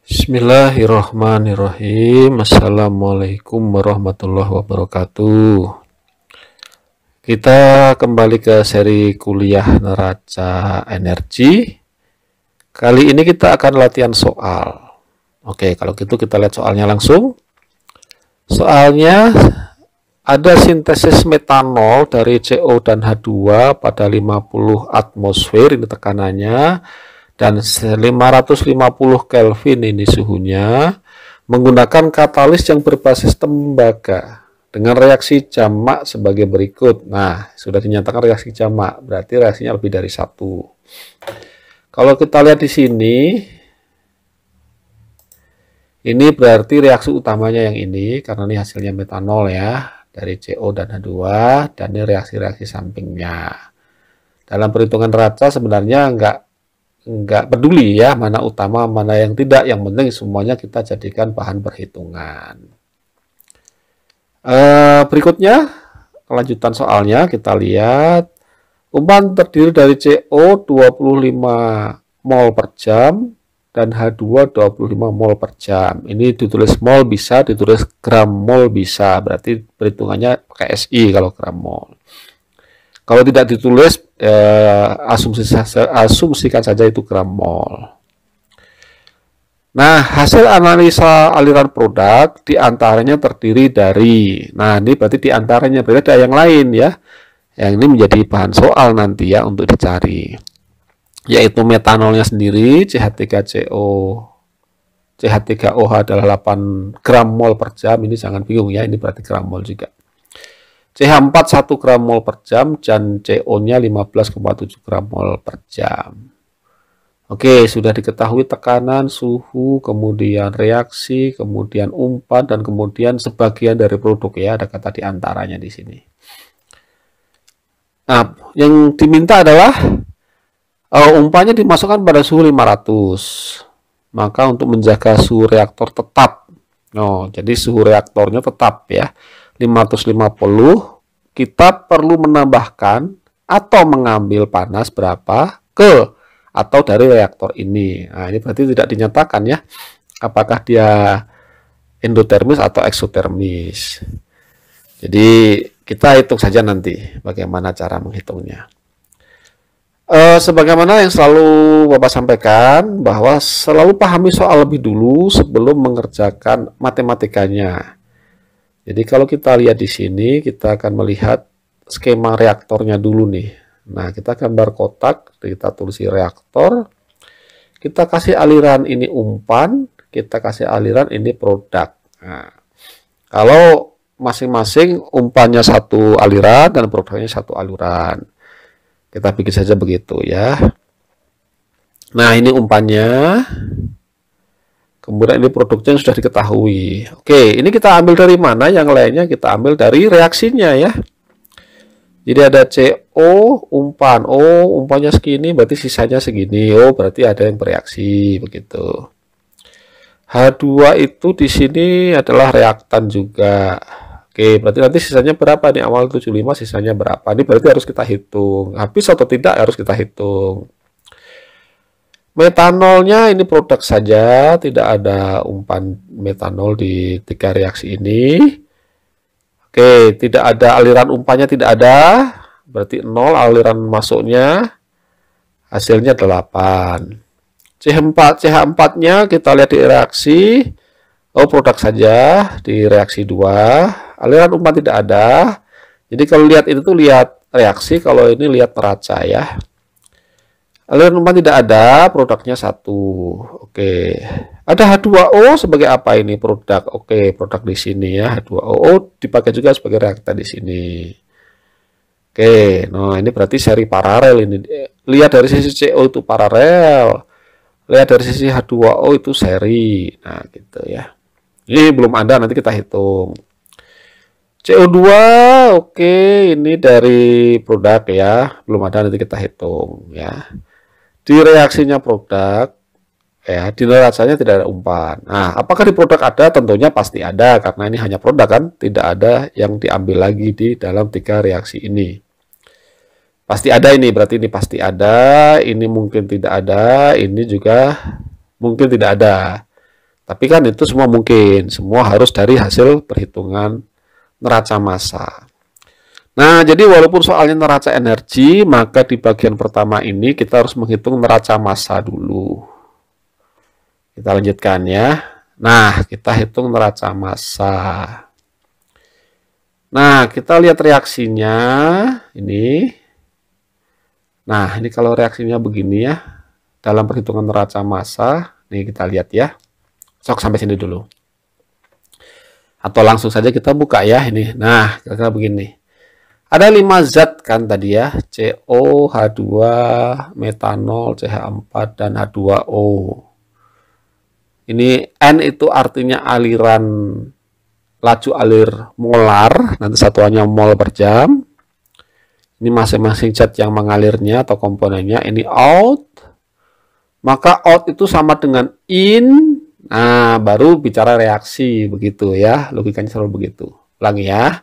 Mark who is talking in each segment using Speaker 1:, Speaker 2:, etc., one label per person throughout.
Speaker 1: Bismillahirrahmanirrahim. Assalamualaikum warahmatullahi wabarakatuh. Kita kembali ke seri kuliah neraca energi. Kali ini kita akan latihan soal. Oke, kalau gitu kita lihat soalnya langsung. Soalnya ada sintesis metanol dari CO dan H2 pada 50 atmosfer, ini tekanannya, dan 550 Kelvin ini suhunya, menggunakan katalis yang berbasis tembaga dengan reaksi jamak sebagai berikut. Nah, sudah dinyatakan reaksi jamak, berarti reaksinya lebih dari satu. Kalau kita lihat di sini, ini berarti reaksi utamanya yang ini, karena ini hasilnya metanol ya, dari CO dan H2, dan ini reaksi-reaksi sampingnya. Dalam perhitungan neraca sebenarnya nggak peduli ya mana utama mana yang tidak, yang penting semuanya kita jadikan bahan perhitungan. Berikutnya kelanjutan soalnya, kita lihat umpan terdiri dari CO 25 mol per jam dan H2 25 mol per jam. Ini ditulis mol bisa, ditulis gram mol bisa, berarti perhitungannya pakai SI kalau gram mol. Kalau tidak ditulis, asumsikan saja itu gram mol. Nah, hasil analisa aliran produk diantaranya terdiri dari, nah ini berarti diantaranya, berarti ada yang lain ya, yang ini menjadi bahan soal nanti ya untuk dicari, yaitu metanolnya sendiri, CH3CO, CH3OH adalah 8 gram mol per jam, ini jangan bingung ya, ini berarti gram mol juga. CH4 1 gram mol per jam dan CO-nya 15,7 gram mol per jam. Oke, sudah diketahui tekanan, suhu, kemudian reaksi, kemudian umpan, dan kemudian sebagian dari produk ya, ada kata diantaranya di sini. Nah, yang diminta adalah umpannya dimasukkan pada suhu 500. Maka untuk menjaga suhu reaktor tetap, jadi suhu reaktornya tetap ya, 550, kita perlu menambahkan atau mengambil panas berapa ke atau dari reaktor ini. Nah, ini berarti tidak dinyatakan ya apakah dia endotermis atau eksotermis. Jadi kita hitung saja nanti bagaimana cara menghitungnya. Sebagaimana yang selalu Bapak sampaikan, bahwa selalu pahami soal lebih dulu sebelum mengerjakan matematikanya. Jadi kalau kita lihat di sini, kita akan melihat skema reaktornya dulu nih. Nah, kita gambar kotak, kita tulis reaktor, kita kasih aliran ini umpan, kita kasih aliran ini produk. Nah, kalau masing-masing umpannya satu aliran dan produknya satu aliran, kita bikin saja begitu ya. Nah, ini umpannya. Kemudian ini produknya yang sudah diketahui. Oke, ini kita ambil dari mana? Yang lainnya kita ambil dari reaksinya ya. Jadi ada CO, umpan. Oh, umpannya segini, berarti sisanya segini. Oh, berarti ada yang bereaksi, begitu. H2 itu di sini adalah reaktan juga. Oke, berarti nanti sisanya berapa nih? Awal 75, sisanya berapa? Ini berarti harus kita hitung. Habis atau tidak harus kita hitung. Metanolnya ini produk saja, tidak ada umpan metanol di 3 reaksi ini. Oke, tidak ada aliran umpannya, tidak ada, berarti 0 aliran masuknya, hasilnya 8. CH4-nya kita lihat di reaksi, produk saja di reaksi 2, aliran umpan tidak ada. Jadi kalau lihat itu tuh lihat reaksi, kalau ini lihat neraca ya. Aliran umpan tidak ada, produknya 1. Oke. Ada H2O sebagai apa ini? Produk. Oke, produk di sini ya, H2O dipakai juga sebagai reaktan di sini. Oke, nah ini berarti seri paralel ini. Lihat dari sisi CO itu paralel. Lihat dari sisi H2O itu seri. Nah, gitu ya. Ini belum ada, nanti kita hitung. CO2, oke, ini dari produk ya. Belum ada, nanti kita hitung ya. Di reaksinya produk ya, di neracanya tidak ada umpan. Nah, apakah di produk ada? Tentunya pasti ada, karena ini hanya produk kan, tidak ada yang diambil lagi di dalam 3 reaksi ini. Pasti ada ini, berarti ini pasti ada, ini mungkin tidak ada, ini juga mungkin tidak ada. Tapi kan itu semua mungkin, semua harus dari hasil perhitungan neraca massa. Nah, jadi walaupun soalnya neraca energi, maka di bagian pertama ini kita harus menghitung neraca massa dulu. Kita lanjutkan ya. Nah, kita hitung neraca massa. Nah, kita lihat reaksinya ini. Nah, ini kalau reaksinya begini ya, dalam perhitungan neraca massa, nih kita lihat ya. Sok sampai sini dulu. Atau langsung saja kita buka ya ini. Nah, kira-kira begini. Ada 5 zat kan tadi ya, CO, H2, metanol, CH4, dan H2O. Ini N itu artinya aliran, laju alir molar, nanti satuannya mol per jam. Ini masing-masing zat yang mengalirnya atau komponennya, ini out. Maka out itu sama dengan in, nah baru bicara reaksi, begitu ya, logikanya selalu begitu. Ulangi ya.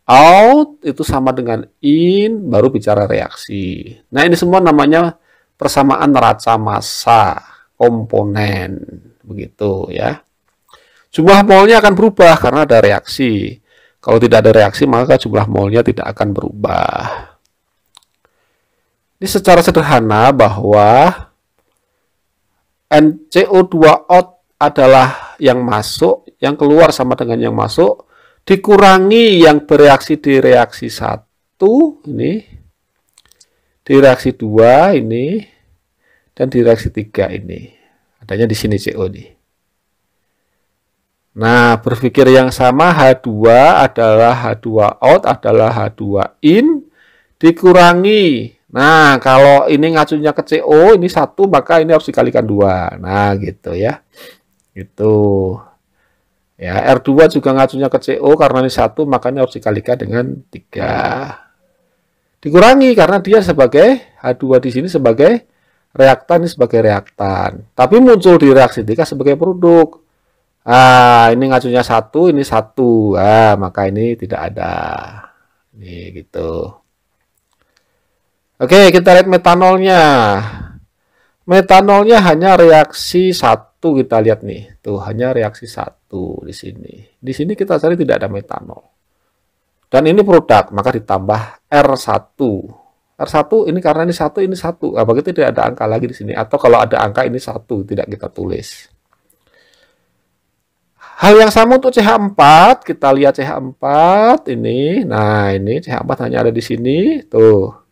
Speaker 1: Out itu sama dengan in, baru bicara reaksi. Nah, ini semua namanya persamaan neraca massa komponen, begitu ya. Jumlah molnya akan berubah karena ada reaksi. Kalau tidak ada reaksi, maka jumlah molnya tidak akan berubah. Ini secara sederhana bahwa NCO2 out adalah yang masuk, yang keluar sama dengan yang masuk, dikurangi yang bereaksi di reaksi 1 ini, di reaksi 2 ini, dan di reaksi 3 ini. Adanya di sini CO nih. Nah, berpikir yang sama, H2 adalah H2 out adalah H2 in dikurangi. Nah, kalau ini ngacunya ke CO, ini 1, maka ini harus dikalikan 2. Nah, gitu ya. Gitu. Ya, R2 juga ngacunya ke CO karena ini 1, makanya harus dikalikan dengan 3. Dikurangi karena dia sebagai H2 di sini sebagai reaktan, ini sebagai reaktan. Tapi muncul di reaksi 3 sebagai produk. Ini ngacunya 1, ini 1. Maka ini tidak ada. Ini gitu. Oke, kita lihat metanolnya. Metanolnya hanya reaksi 1, kita lihat nih. Tuh, hanya reaksi 1 di sini. Di sini kita cari tidak ada metanol. Dan ini produk, maka ditambah R1. R1 ini karena ini 1, ini 1. Begitu tidak ada angka lagi di sini. Atau kalau ada angka ini 1, tidak kita tulis. Hal yang sama untuk CH4, kita lihat CH4 ini. Nah, ini CH4 hanya ada di sini. Tuh.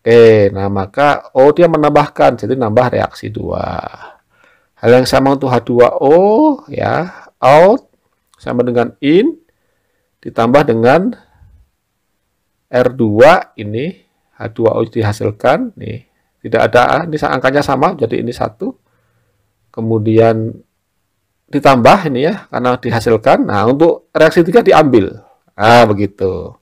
Speaker 1: Oke, nah maka dia menambahkan, jadi nambah reaksi 2. Hal yang sama untuk H2O, ya, out sama dengan in, ditambah dengan R2 ini, H2O dihasilkan, nih, tidak ada, ini angkanya sama, jadi ini 1. Kemudian ditambah ini ya, karena dihasilkan, nah untuk reaksi 3 diambil, begitu.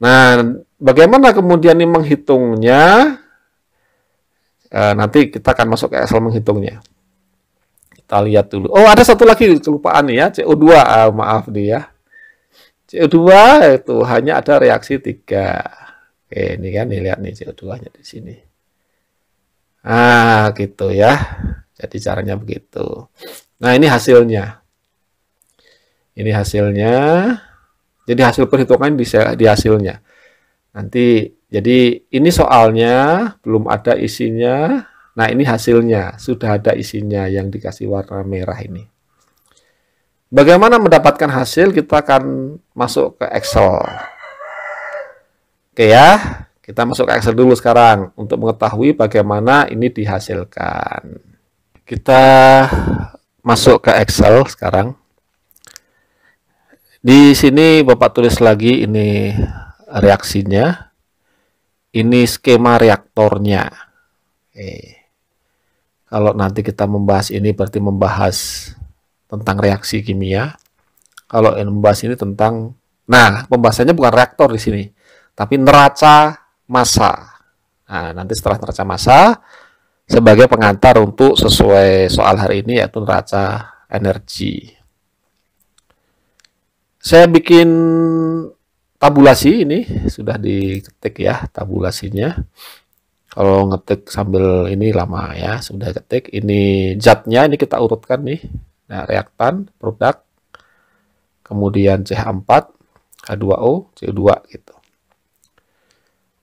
Speaker 1: Nah, bagaimana kemudian ini menghitungnya? Nanti kita akan masuk ke Excel menghitungnya. Kita lihat dulu. Oh, ada satu lagi kelupaan nih ya, CO2. Maaf nih ya. CO2 itu hanya ada reaksi 3. Oke, ini kan nih, lihat nih CO2-nya di sini. Gitu ya. Jadi caranya begitu. Nah, ini hasilnya. Ini hasilnya. Jadi hasil perhitungan di hasilnya. Nanti, jadi ini soalnya belum ada isinya. Nah, ini hasilnya. Sudah ada isinya yang dikasih warna merah ini. Bagaimana mendapatkan hasil? Kita akan masuk ke Excel. Oke ya, kita masuk ke Excel dulu sekarang untuk mengetahui bagaimana ini dihasilkan. Kita masuk ke Excel sekarang. Di sini Bapak tulis lagi ini reaksinya. Ini skema reaktornya. Kalau nanti kita membahas ini berarti membahas tentang reaksi kimia. Kalau yang membahas ini tentang, nah pembahasannya bukan reaktor di sini, tapi neraca massa. Nah, nanti setelah neraca massa sebagai pengantar untuk sesuai soal hari ini yaitu neraca energi. Saya bikin tabulasi ini sudah diketik ya tabulasinya. Kalau ngetik sambil ini lama ya, sudah ketik. Ini zatnya ini kita urutkan nih. Nah, reaktan, produk, kemudian CH4, H2O, CO2 gitu.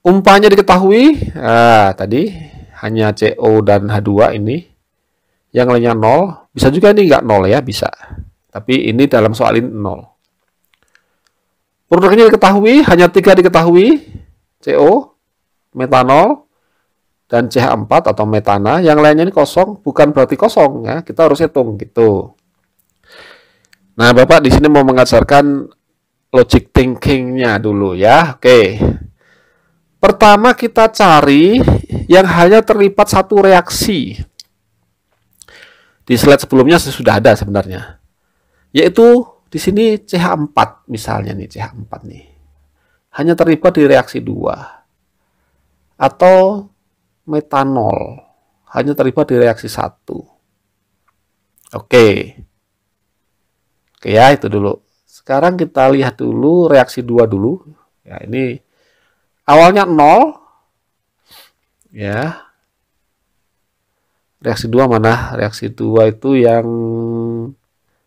Speaker 1: Umpanya diketahui, nah, tadi hanya CO dan H2 ini. Yang lainnya 0, bisa juga ini nggak 0 ya, bisa. Tapi ini dalam soal ini 0. Produknya diketahui, hanya 3 diketahui, CO, metanol, dan CH4 atau metana. Yang lainnya ini kosong, bukan berarti kosong ya, kita harus hitung gitu. Nah, Bapak di sini mau mengajarkan logic thinking-nya dulu ya. Oke. Pertama kita cari yang hanya terlibat satu reaksi. Di slide sebelumnya sudah ada sebenarnya. Yaitu di sini CH4 misalnya nih, CH4 nih. Hanya terlibat di reaksi 2. Atau metanol hanya terlibat di reaksi 1. Oke. Oke ya, itu dulu. Sekarang kita lihat dulu reaksi 2 dulu. Ya, ini awalnya 0. Ya. Reaksi 2 mana? Reaksi 2 itu yang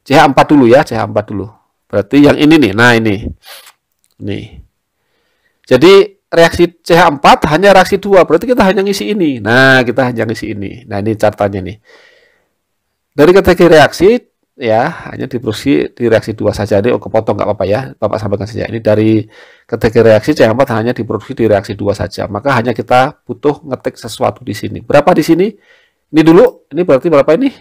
Speaker 1: CH4 dulu ya, CH4 dulu. Berarti yang ini nih. Nah, ini. Nih. Jadi reaksi CH4 hanya reaksi 2, berarti kita hanya ngisi ini. Nah, kita hanya ngisi ini. Nah, ini catatannya nih. Dari kategori reaksi ya hanya diproduksi di reaksi 2 saja. Ini kepotong nggak apa-apa ya, Bapak sampaikan saja. Ini dari kategori reaksi CH4 hanya diproduksi di reaksi 2 saja. Maka hanya kita butuh ngetik sesuatu di sini. Berapa di sini? Ini dulu, ini berarti berapa ini?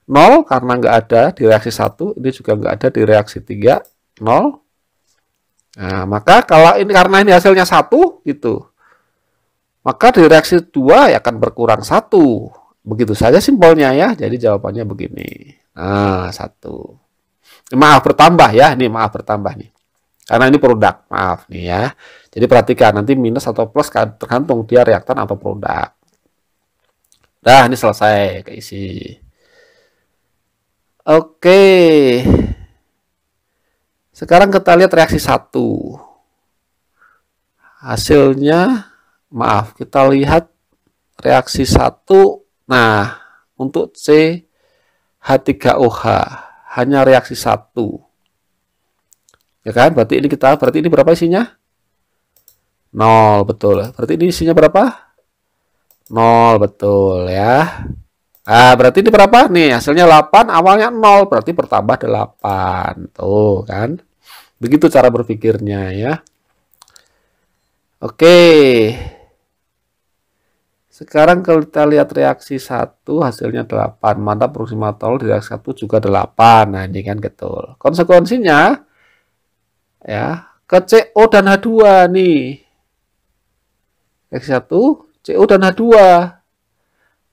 Speaker 1: 0 karena nggak ada di reaksi 1, ini juga nggak ada di reaksi 3, 0. Nah, maka kalau ini karena ini hasilnya 1 gitu. Maka di reaksi 2 ya akan berkurang 1. Begitu saja simpelnya ya. Jadi jawabannya begini. Nah, 1. Maaf bertambah ya, ini maaf bertambah nih. Karena ini produk, maaf nih ya. Jadi perhatikan nanti minus atau plus tergantung dia reaktan atau produk. Nah, ini selesai keisi. Oke. Sekarang kita lihat reaksi 1. Hasilnya, maaf, kita lihat reaksi 1. Nah, untuk CH3OH hanya reaksi 1. Ya kan? Berarti ini berapa isinya? 0, betul. Berarti ini isinya berapa? 0, betul ya. Nah, berarti ini berapa? Nih, hasilnya 8, awalnya 0, berarti bertambah 8. Tuh, kan? Begitu cara berpikirnya ya. Oke. Sekarang kalau kita lihat reaksi 1, hasilnya 8. Mantap, produksi metanol di reaksi 1 juga 8. Nah, ini kan betul. Konsekuensinya, ya, ke CO dan H2 nih. Reaksi 1, CO dan H2.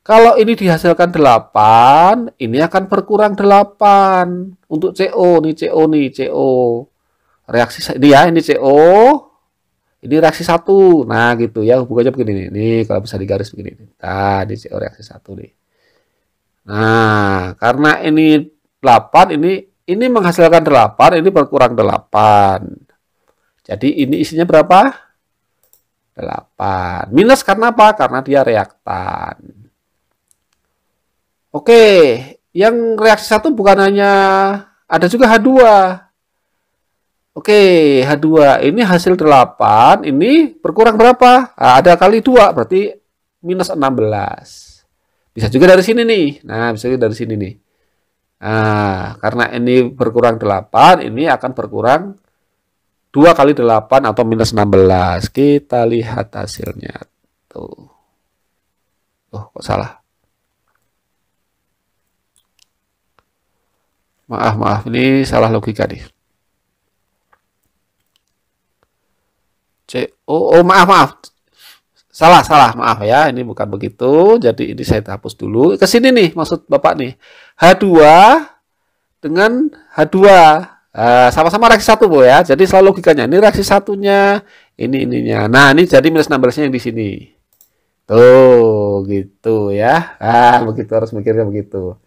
Speaker 1: Kalau ini dihasilkan 8, ini akan berkurang 8. Untuk CO nih, CO. Reaksi ini ya, ini CO, ini reaksi 1. Nah, gitu ya, hubungannya begini nih. Nih, kalau bisa digaris begini. Nah, ini CO reaksi 1 nih. Nah, karena ini 8, ini menghasilkan 8, ini berkurang 8. Jadi ini isinya berapa? 8. Minus karena apa? Karena dia reaktan. Oke, yang reaksi 1 bukan hanya, ada juga H2. Oke, H2 ini hasil 8, ini berkurang berapa? Nah, ada kali 2, berarti minus 16. Bisa juga dari sini nih. Nah, bisa juga dari sini nih. Nah, karena ini berkurang 8, ini akan berkurang 2 kali 8 atau minus 16. Kita lihat hasilnya. Tuh. Oh, kok salah? Maaf, ini salah logika nih. Maaf. Salah, maaf ya. Ini bukan begitu. Jadi ini saya hapus dulu. Ke sini nih, maksud Bapak nih. H2 dengan H2. Sama-sama reaksi 1, Bu ya. Jadi selalu logikanya. Ini reaksi satunya, ini ininya. Nah, ini jadi minus 16-nya yang di sini. Tuh, gitu ya. Begitu harus mikirnya begitu.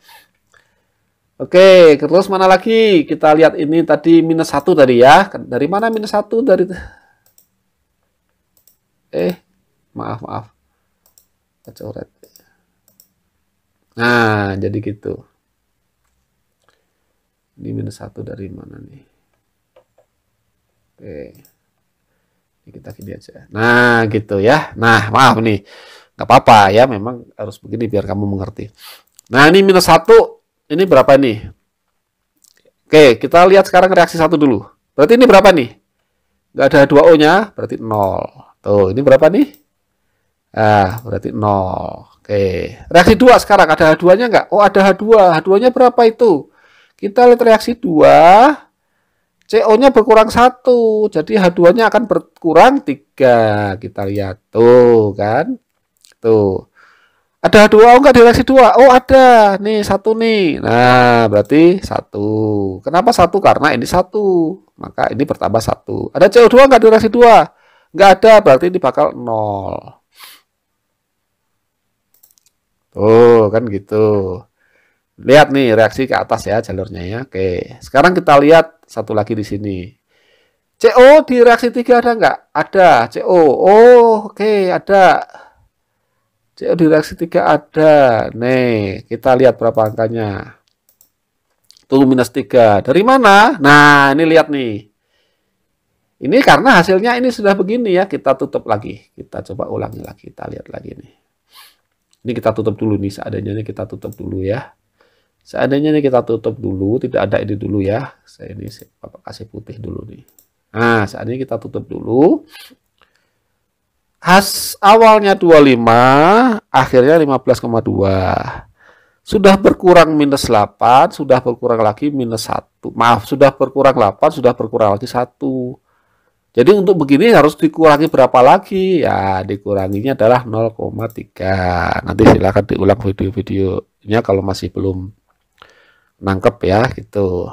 Speaker 1: Oke, terus mana lagi? Kita lihat ini tadi minus 1 tadi ya. Dari mana minus 1? Dari maaf. Kita coret. Nah, jadi gitu. Ini minus 1 dari mana nih? Oke. Ini kita gini aja. Nah, gitu ya. Nah, maaf nih. Nggak apa-apa ya, memang harus begini biar kamu mengerti. Nah, ini minus 1. Ini berapa nih? Oke, kita lihat sekarang reaksi 1 dulu. Berarti ini berapa nih? Nggak ada 2O-nya, berarti 0. Tuh, ini berapa nih? Berarti 0. Oke. Reaksi 2 sekarang, ada H2-nya nggak? Oh, ada H2. H2-nya berapa itu? Kita lihat reaksi 2, CO-nya berkurang 1. Jadi H2-nya akan berkurang 3. Kita lihat. Tuh, kan? Tuh. Ada H2O nggak di reaksi 2? Oh, ada. Nih, 1 nih. Nah, berarti 1. Kenapa 1? Karena ini 1. Maka ini bertambah 1. Ada CO2 nggak di reaksi 2? Nggak ada, berarti ini bakal 0. Tuh, kan gitu. Lihat nih reaksi ke atas ya jalurnya ya. Oke, sekarang kita lihat satu lagi di sini. CO di reaksi 3 ada nggak? Ada, CO. Oh, oke, ada. CO di reaksi 3 ada. Nih, kita lihat berapa angkanya. Tuh, minus 3. Dari mana? Nah, ini lihat nih. Ini karena hasilnya ini sudah begini ya. Kita tutup lagi. Kita coba ulangi lagi. Kita lihat lagi nih. Ini kita tutup dulu nih. Seadanya kita tutup dulu ya. Seandainya ini kita tutup dulu, tidak ada ini dulu ya. Saya ini Bapak kasih putih dulu nih. Nah, seandainya kita tutup dulu. Awalnya 25, akhirnya 15,2. Sudah berkurang minus 8, sudah berkurang lagi minus 1. Maaf, sudah berkurang 8, sudah berkurang lagi 1. Jadi untuk begini harus dikurangi berapa lagi? Ya, dikuranginya adalah 0,3. Nanti silakan diulang video-videonya kalau masih belum nangkep ya gitu.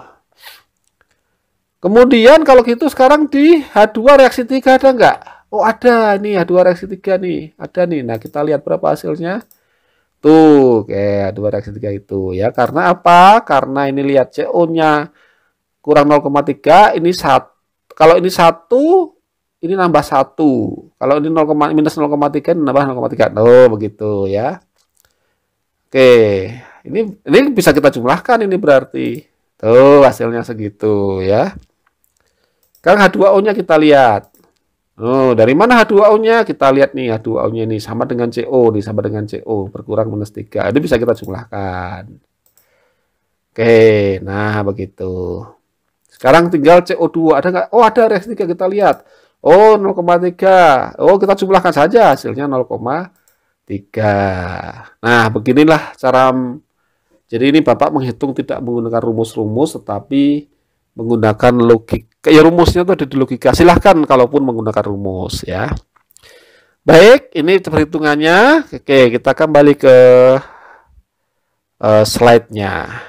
Speaker 1: Kemudian kalau gitu sekarang di H2 reaksi 3 ada nggak? Oh ada nih H2 reaksi 3 nih. Ada nih. Nah kita lihat berapa hasilnya. Tuh kayak H2 reaksi 3 itu ya. Karena apa? Karena ini lihat CO-nya kurang 0,3. Ini 1. Kalau ini 1, ini nambah 1. Kalau ini minus 0,3 nambah 0,3. Oh begitu ya. Oke. Ini bisa kita jumlahkan ini berarti. Tuh hasilnya segitu ya. Sekarang H2O-nya kita lihat. Oh, dari mana H2O-nya? Kita lihat nih H2O-nya ini sama dengan CO nih, sama dengan CO, berkurang minus 3. Itu bisa kita jumlahkan. Oke, nah begitu. Sekarang tinggal CO2 ada nggak? Oh, ada reaksi 3 kita lihat. Oh, 0,3. Oh, kita jumlahkan saja hasilnya 0,3. Nah, beginilah cara. Jadi ini Bapak menghitung tidak menggunakan rumus-rumus, tetapi menggunakan logika. Ya rumusnya itu ada di logika. Silahkan kalaupun menggunakan rumus ya. Baik, ini perhitungannya. Oke, kita kembali ke slide-nya.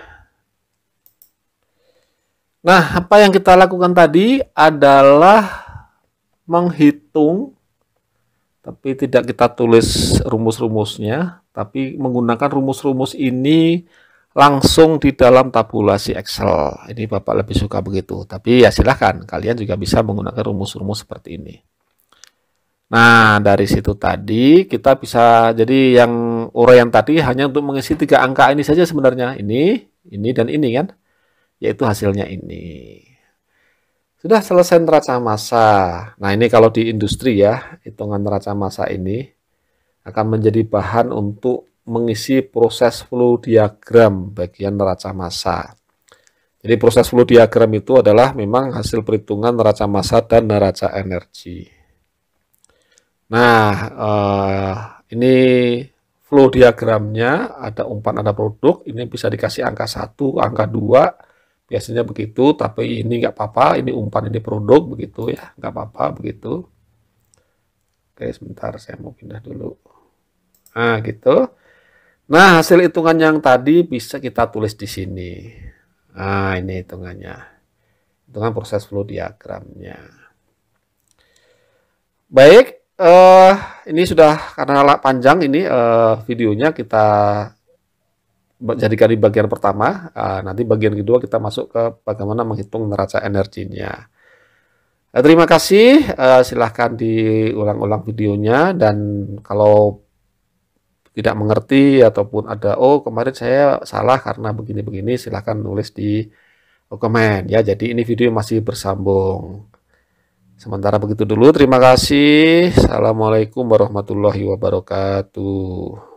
Speaker 1: Nah, apa yang kita lakukan tadi adalah menghitung, tapi tidak kita tulis rumus-rumusnya, tapi menggunakan rumus-rumus ini langsung di dalam tabulasi Excel. Ini Bapak lebih suka begitu. Tapi ya silahkan, kalian juga bisa menggunakan rumus-rumus seperti ini. Nah, dari situ tadi kita bisa, jadi yang uraian tadi hanya untuk mengisi 3 angka ini saja sebenarnya. Ini, dan ini kan. Yaitu hasilnya ini. Sudah selesai neraca massa. Nah, ini kalau di industri ya, hitungan neraca massa ini akan menjadi bahan untuk mengisi proses flow diagram bagian neraca massa. Jadi proses flow diagram itu adalah memang hasil perhitungan neraca massa dan neraca energi. Nah, ini flow diagramnya ada umpan, ada produk. Ini bisa dikasih angka 1, angka 2. Biasanya begitu, tapi ini nggak apa-apa. Ini umpan, ini produk, begitu ya. Nggak apa-apa, begitu. Oke, sebentar saya mau pindah dulu. Nah, gitu. Nah, hasil hitungan yang tadi bisa kita tulis di sini. Nah, ini hitungannya. Hitungan proses flow diagramnya. Baik, ini sudah karena panjang ini videonya kita jadikan di bagian pertama. Nanti bagian kedua kita masuk ke bagaimana menghitung neraca energinya. Terima kasih, silahkan diulang-ulang videonya, dan kalau tidak mengerti ataupun ada, oh kemarin saya salah karena begini-begini, silahkan nulis di komen ya. Jadi ini video masih bersambung. Sementara begitu dulu, terima kasih. Assalamualaikum warahmatullahi wabarakatuh.